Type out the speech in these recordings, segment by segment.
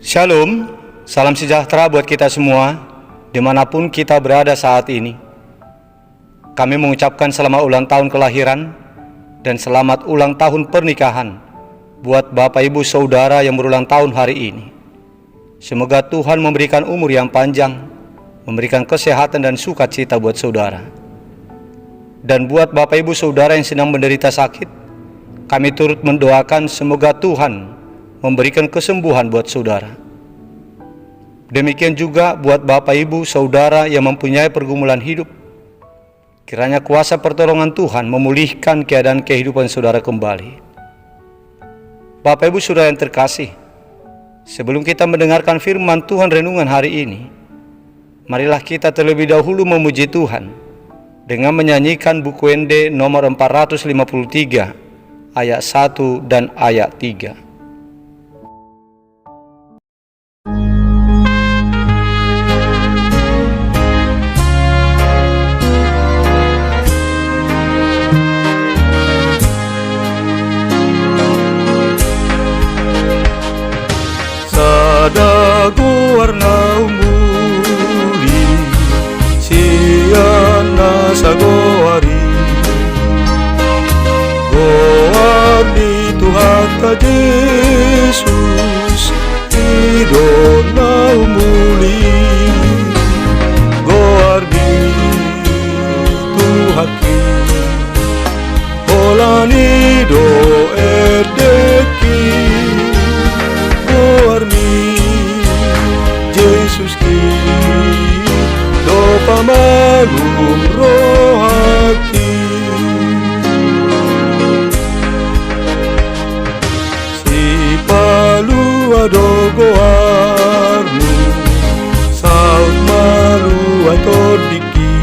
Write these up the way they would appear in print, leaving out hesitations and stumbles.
Shalom, salam sejahtera buat kita semua, dimanapun kita berada saat ini. Kami mengucapkan selamat ulang tahun kelahiran dan selamat ulang tahun pernikahan buat Bapak Ibu Saudara yang berulang tahun hari ini. Semoga Tuhan memberikan umur yang panjang, memberikan kesehatan dan sukacita buat saudara. Dan buat Bapak Ibu Saudara yang sedang menderita sakit, kami turut mendoakan semoga Tuhan memberikan kesembuhan buat saudara. Demikian juga buat Bapak Ibu Saudara yang mempunyai pergumulan hidup, kiranya kuasa pertolongan Tuhan memulihkan keadaan kehidupan saudara kembali. Bapak Ibu Saudara yang terkasih, sebelum kita mendengarkan firman Tuhan renungan hari ini, marilah kita terlebih dahulu memuji Tuhan dengan menyanyikan buku ND nomor 453 ayat 1 dan ayat 3. Sadaku warna umuli siana sagoari goari Tuhan ka Yesus idona umuli goari Tuhan ki olani do edeki Yesus ki do pamalum rohaki si palu adogo armu saut malu atodiki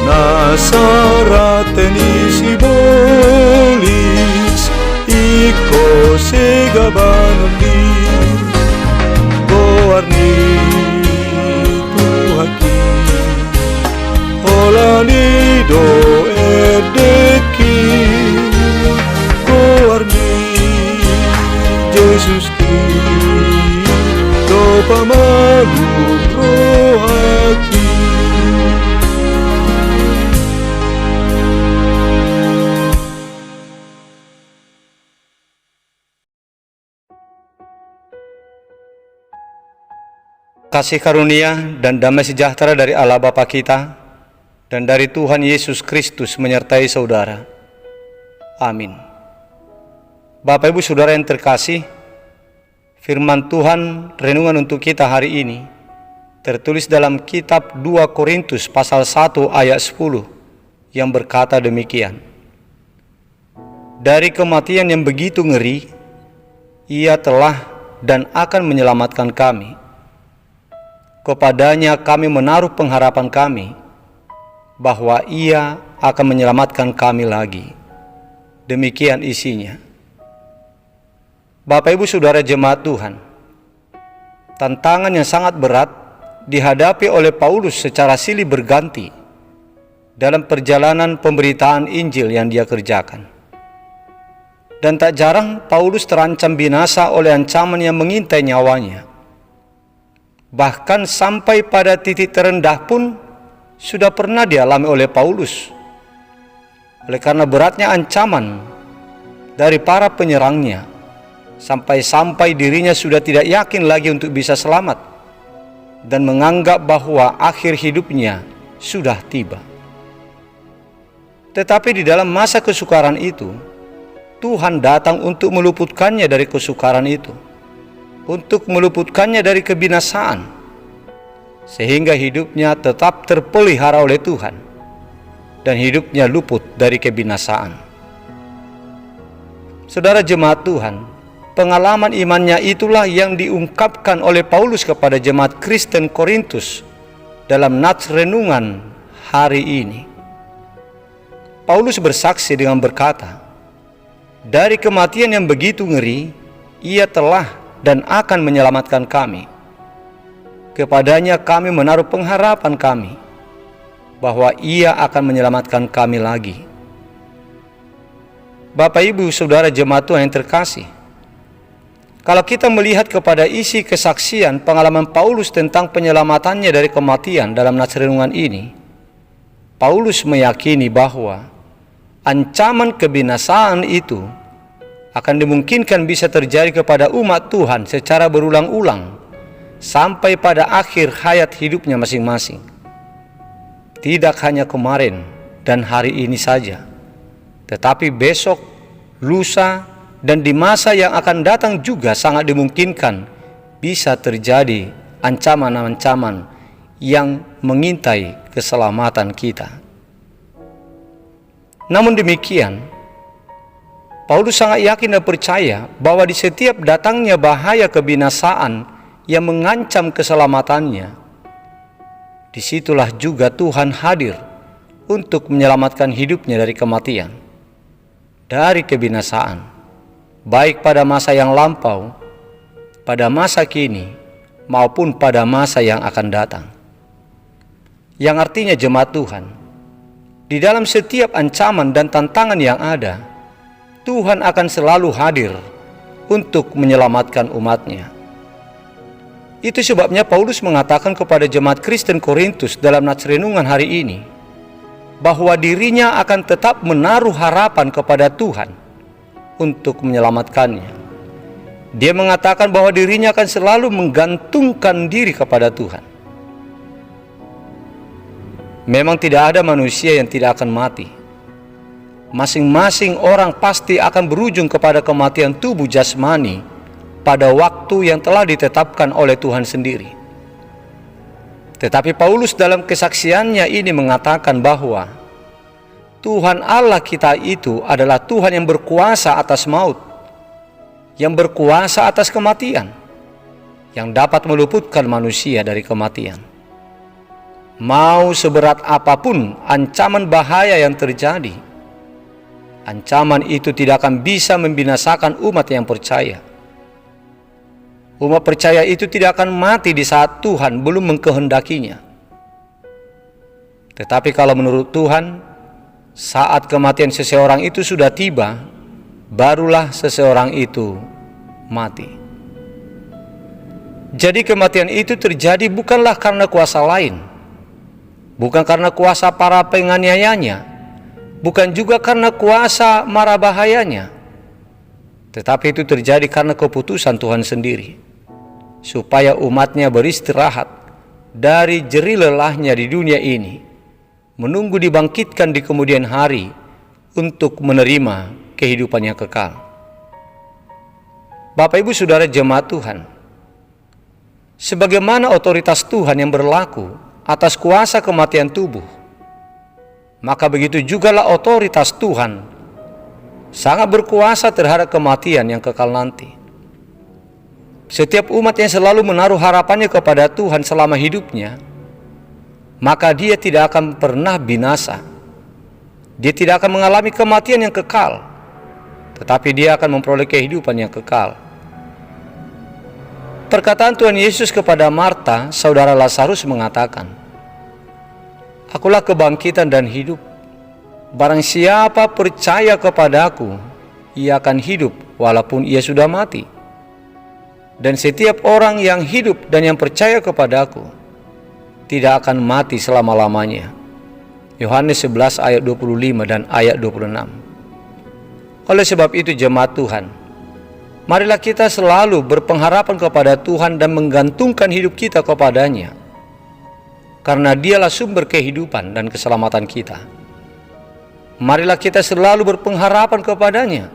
nasarateni si bolis iko segabanandi warni Tuhaki olani do edeki warni Yesus ki do pamalu rohaki. Kasih karunia dan damai sejahtera dari Allah Bapa kita dan dari Tuhan Yesus Kristus menyertai saudara. Amin. Bapak Ibu Saudara yang terkasih, firman Tuhan renungan untuk kita hari ini tertulis dalam kitab 2 Korintus pasal 1 ayat 10 yang berkata demikian. Dari kematian yang begitu ngeri, Ia telah dan akan menyelamatkan kami. Kepadanya kami menaruh pengharapan kami bahwa Ia akan menyelamatkan kami lagi. Demikian isinya. Bapak Ibu Saudara jemaat Tuhan, tantangan yang sangat berat dihadapi oleh Paulus secara silih berganti dalam perjalanan pemberitaan Injil yang dia kerjakan. Dan tak jarang Paulus terancam binasa oleh ancaman yang mengintai nyawanya. Bahkan sampai pada titik terendah pun sudah pernah dialami oleh Paulus. Oleh karena beratnya ancaman dari para penyerangnya, sampai-sampai dirinya sudah tidak yakin lagi untuk bisa selamat dan menganggap bahwa akhir hidupnya sudah tiba. Tetapi di dalam masa kesukaran itu, Tuhan datang untuk meluputkannya dari kesukaran itu, untuk meluputkannya dari kebinasaan, sehingga hidupnya tetap terpelihara oleh Tuhan dan hidupnya luput dari kebinasaan. Saudara jemaat Tuhan, pengalaman imannya itulah yang diungkapkan oleh Paulus kepada jemaat Kristen Korintus dalam nats renungan hari ini. Paulus bersaksi dengan berkata, dari kematian yang begitu ngeri, Ia telah dan akan menyelamatkan kami. Kepadanya kami menaruh pengharapan kami bahwa Ia akan menyelamatkan kami lagi. Bapak Ibu Saudara jemaat Tuhan yang terkasih, Kalau kita melihat kepada isi kesaksian pengalaman Paulus tentang penyelamatannya dari kematian dalam nats renungan ini, Paulus meyakini bahwa ancaman kebinasaan itu akan dimungkinkan bisa terjadi kepada umat Tuhan secara berulang-ulang sampai pada akhir hayat hidupnya masing-masing. Tidak hanya kemarin dan hari ini saja, tetapi besok, lusa, dan di masa yang akan datang juga sangat dimungkinkan bisa terjadi ancaman-ancaman yang mengintai keselamatan kita. Namun demikian, Paulus sangat yakin dan percaya bahwa di setiap datangnya bahaya kebinasaan yang mengancam keselamatannya, disitulah juga Tuhan hadir untuk menyelamatkan hidupnya dari kematian, dari kebinasaan, baik pada masa yang lampau, pada masa kini, maupun pada masa yang akan datang. Yang artinya jemaat Tuhan, di dalam setiap ancaman dan tantangan yang ada, Tuhan akan selalu hadir untuk menyelamatkan umatnya. Itu sebabnya Paulus mengatakan kepada jemaat Kristen Korintus dalam nats renungan hari ini, bahwa dirinya akan tetap menaruh harapan kepada Tuhan untuk menyelamatkannya. Dia mengatakan bahwa dirinya akan selalu menggantungkan diri kepada Tuhan. Memang tidak ada manusia yang tidak akan mati. Masing-masing orang pasti akan berujung kepada kematian tubuh jasmani pada waktu yang telah ditetapkan oleh Tuhan sendiri. Tetapi Paulus dalam kesaksiannya ini mengatakan bahwa Tuhan Allah kita itu adalah Tuhan yang berkuasa atas maut, yang berkuasa atas kematian, yang dapat meluputkan manusia dari kematian. Mau seberat apapun ancaman bahaya yang terjadi, ancaman itu tidak akan bisa membinasakan umat yang percaya. Umat percaya itu tidak akan mati di saat Tuhan belum mengkehendakinya. Tetapi kalau menurut Tuhan, saat kematian seseorang itu sudah tiba, barulah seseorang itu mati. Jadi kematian itu terjadi bukanlah karena kuasa lain, bukan karena kuasa para penganiayanya, bukan juga karena kuasa mara bahayanya, tetapi itu terjadi karena keputusan Tuhan sendiri, supaya umatnya beristirahat dari jerih lelahnya di dunia ini, menunggu dibangkitkan di kemudian hari untuk menerima kehidupan yang kekal. Bapak Ibu Saudara jemaat Tuhan, sebagaimana otoritas Tuhan yang berlaku atas kuasa kematian tubuh, maka begitu jugalah otoritas Tuhan sangat berkuasa terhadap kematian yang kekal nanti. Setiap umat yang selalu menaruh harapannya kepada Tuhan selama hidupnya, maka dia tidak akan pernah binasa. Dia tidak akan mengalami kematian yang kekal, tetapi dia akan memperoleh kehidupan yang kekal. Perkataan Tuhan Yesus kepada Marta, saudara Lazarus, mengatakan, "Akulah kebangkitan dan hidup. Barang siapa percaya kepadaku, ia akan hidup walaupun ia sudah mati. Dan setiap orang yang hidup dan yang percaya kepadaku tidak akan mati selama-lamanya." Yohanes 11 ayat 25 dan ayat 26. Oleh sebab itu jemaat Tuhan, marilah kita selalu berpengharapan kepada Tuhan dan menggantungkan hidup kita kepadanya, karena Dialah sumber kehidupan dan keselamatan kita. Marilah kita selalu berpengharapan kepadanya,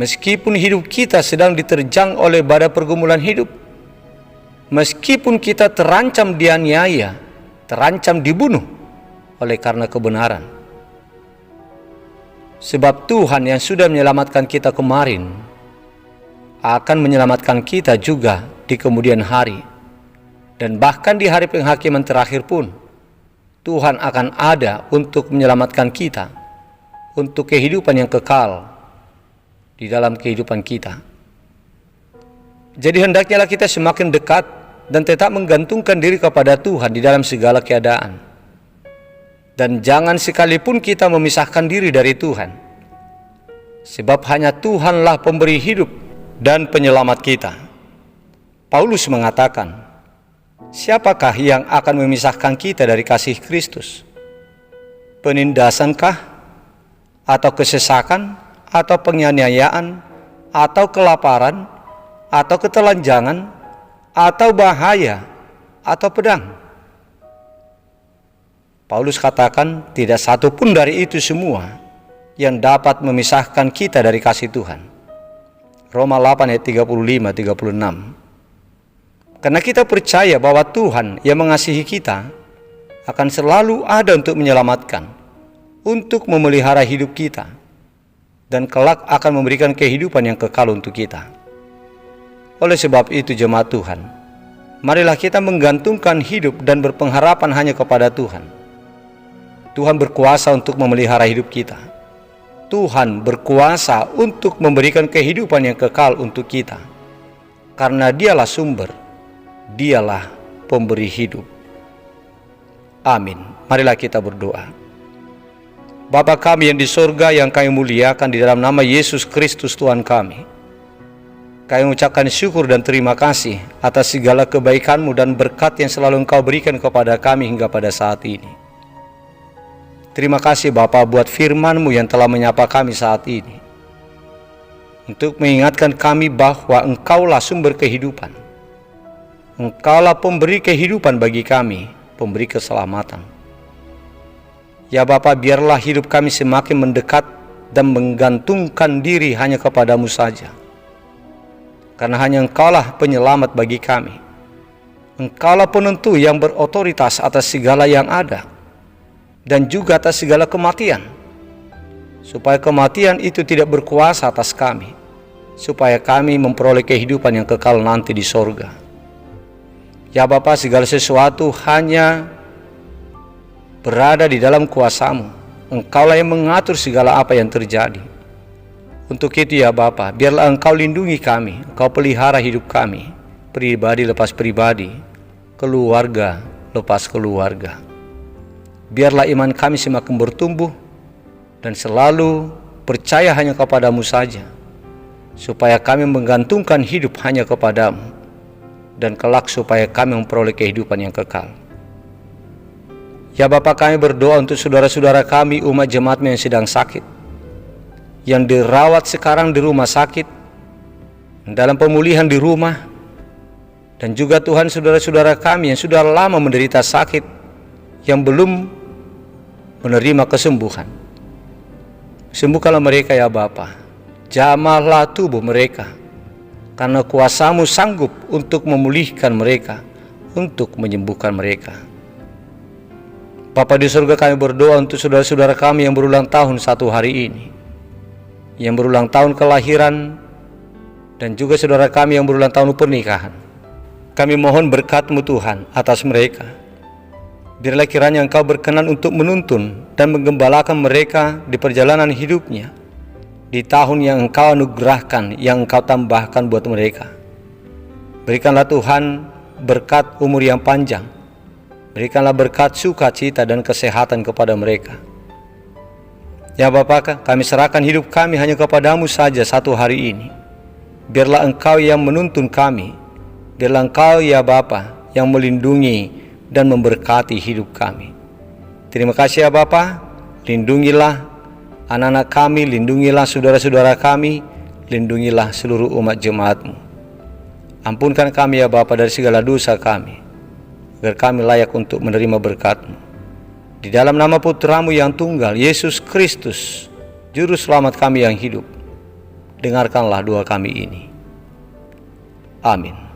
meskipun hidup kita sedang diterjang oleh badai pergumulan hidup, meskipun kita terancam dianiaya, terancam dibunuh oleh karena kebenaran. Sebab Tuhan yang sudah menyelamatkan kita kemarin akan menyelamatkan kita juga di kemudian hari. Dan bahkan di hari penghakiman terakhir pun, Tuhan akan ada untuk menyelamatkan kita, untuk kehidupan yang kekal di dalam kehidupan kita. Jadi hendaknya kita semakin dekat dan tetap menggantungkan diri kepada Tuhan di dalam segala keadaan. Dan jangan sekalipun kita memisahkan diri dari Tuhan, sebab hanya Tuhanlah pemberi hidup dan penyelamat kita. Paulus mengatakan, siapakah yang akan memisahkan kita dari kasih Kristus? Penindasankah? Atau kesesakan? Atau penganiayaan? Atau kelaparan? Atau ketelanjangan? Atau bahaya? Atau pedang? Paulus katakan tidak satu pun dari itu semua yang dapat memisahkan kita dari kasih Tuhan. Roma 8 ayat 35-36. Karena kita percaya bahwa Tuhan yang mengasihi kita akan selalu ada untuk menyelamatkan, untuk memelihara hidup kita, dan kelak akan memberikan kehidupan yang kekal untuk kita. Oleh sebab itu jemaat Tuhan, marilah kita menggantungkan hidup dan berpengharapan hanya kepada Tuhan. Tuhan berkuasa untuk memelihara hidup kita. Tuhan berkuasa untuk memberikan kehidupan yang kekal untuk kita. Karena Dialah sumber, Dialah pemberi hidup. Amin. Marilah kita berdoa. Bapa kami yang di sorga, yang kami muliakan di dalam nama Yesus Kristus Tuhan kami, kami mengucapkan syukur dan terima kasih atas segala kebaikan-Mu dan berkat yang selalu Engkau berikan kepada kami hingga pada saat ini. Terima kasih Bapa buat firman-Mu yang telah menyapa kami saat ini, untuk mengingatkan kami bahwa Engkaulah sumber kehidupan. Engkaulah pemberi kehidupan bagi kami, pemberi keselamatan. Ya Bapa, biarlah hidup kami semakin mendekat dan menggantungkan diri hanya kepada-Mu saja. Karena hanya Engkaulah penyelamat bagi kami. Engkaulah penentu yang berotoritas atas segala yang ada, dan juga atas segala kematian, supaya kematian itu tidak berkuasa atas kami, supaya kami memperoleh kehidupan yang kekal nanti di sorga. Ya Bapa, segala sesuatu hanya berada di dalam kuasa-Mu. Engkaulah yang mengatur segala apa yang terjadi. Untuk itu ya Bapa, biarlah Engkau lindungi kami, Engkau pelihara hidup kami, pribadi lepas pribadi, keluarga lepas keluarga. Biarlah iman kami semakin bertumbuh dan selalu percaya hanya kepada-Mu saja, supaya kami menggantungkan hidup hanya kepada-Mu, dan kelak supaya kami memperoleh kehidupan yang kekal. Ya Bapa, kami berdoa untuk saudara-saudara kami, umat jemaat-Mu yang sedang sakit, yang dirawat sekarang di rumah sakit, dalam pemulihan di rumah, dan juga Tuhan saudara-saudara kami yang sudah lama menderita sakit, yang belum menerima kesembuhan. Sembuhkanlah mereka ya Bapa, jamahlah tubuh mereka, karena kuasa-Mu sanggup untuk memulihkan mereka, untuk menyembuhkan mereka. Bapa di surga, kami berdoa untuk saudara-saudara kami yang berulang tahun satu hari ini, yang berulang tahun kelahiran, dan juga saudara kami yang berulang tahun pernikahan. Kami mohon berkat-Mu Tuhan atas mereka. Biarlah kiranya Engkau berkenan untuk menuntun dan menggembalakan mereka di perjalanan hidupnya, di tahun yang Engkau anugerahkan, yang Engkau tambahkan buat mereka. Berikanlah Tuhan berkat umur yang panjang. Berikanlah berkat sukacita dan kesehatan kepada mereka. Ya Bapa, kami serahkan hidup kami hanya kepada-Mu saja satu hari ini. Biarlah Engkau yang menuntun kami. Biarlah Engkau ya Bapa yang melindungi dan memberkati hidup kami. Terima kasih ya Bapa. Lindungilah anak-anak kami, lindungilah saudara-saudara kami, lindungilah seluruh umat jemaat-Mu. Ampunkan kami ya Bapa dari segala dosa kami, agar kami layak untuk menerima berkat-Mu. Di dalam nama Putra-Mu yang tunggal, Yesus Kristus, Juru Selamat kami yang hidup, dengarkanlah doa kami ini. Amin.